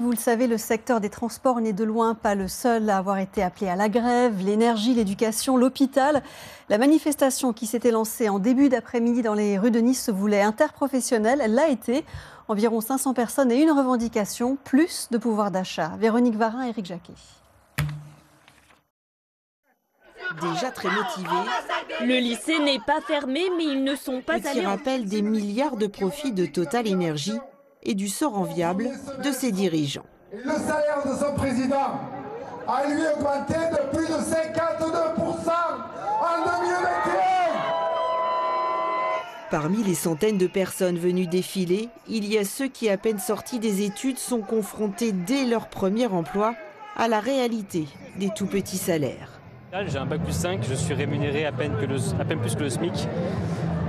Vous le savez, le secteur des transports n'est de loin pas le seul à avoir été appelé à la grève. L'énergie, l'éducation, l'hôpital. La manifestation qui s'était lancée en début d'après-midi dans les rues de Nice se voulait interprofessionnelle. Elle l'a été. Environ 500 personnes et une revendication, plus de pouvoir d'achat. Véronique Varin, Éric Jacquet. Déjà très motivés, le lycée n'est pas fermé, mais ils ne sont pas petit rappel des milliards de profits de Total Énergie et du sort enviable de ses dirigeants. Et le salaire de son président a lui augmenté de plus de 52% en 2021. Parmi les centaines de personnes venues défiler, il y a ceux qui, à peine sortis des études, sont confrontés dès leur premier emploi à la réalité des tout petits salaires. J'ai un bac+5, je suis rémunéré à peine plus que le SMIC.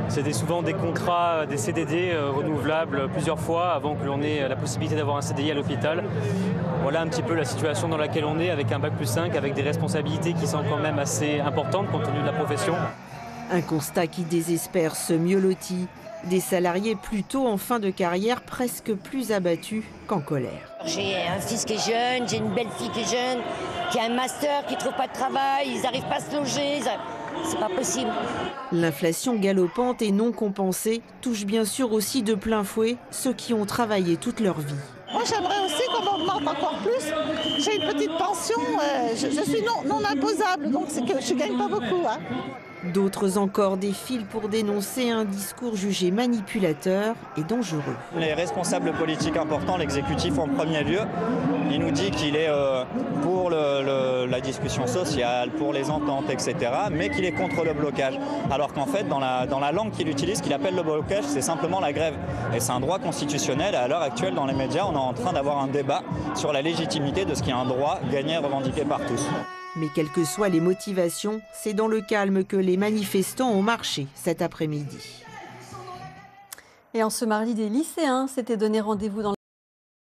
C'était souvent des contrats, des CDD renouvelables plusieurs fois avant que l'on ait la possibilité d'avoir un CDI à l'hôpital. Voilà un petit peu la situation dans laquelle on est avec un bac+5, avec des responsabilités qui sont quand même assez importantes compte tenu de la profession. Un constat qui désespère ce mieux loti. Des salariés plutôt en fin de carrière, presque plus abattus qu'en colère. J'ai un fils qui est jeune, j'ai une belle-fille qui est jeune, qui a un master, qui ne trouve pas de travail, ils n'arrivent pas à se loger, c'est pas possible. L'inflation galopante et non compensée touche bien sûr aussi de plein fouet ceux qui ont travaillé toute leur vie. Moi j'aimerais aussi qu'on augmente encore plus. J'ai une petite pension, je suis non imposable, donc c'est que je ne gagne pas beaucoup. D'autres encore défilent pour dénoncer un discours jugé manipulateur et dangereux. Les responsables politiques importants, l'exécutif en premier lieu, il nous dit qu'il est pour la discussion sociale, pour les ententes, etc., mais qu'il est contre le blocage. Alors qu'en fait, dans la langue qu'il utilise, qu'il appelle le blocage, c'est simplement la grève. Et c'est un droit constitutionnel. Et à l'heure actuelle, dans les médias, on est en train d'avoir un débat sur la légitimité de ce qui est un droit gagné et revendiqué par tous. Mais quelles que soient les motivations, c'est dans le calme que les manifestants ont marché cet après-midi. Et en ce mardi, des lycéens s'étaient donné rendez-vous dans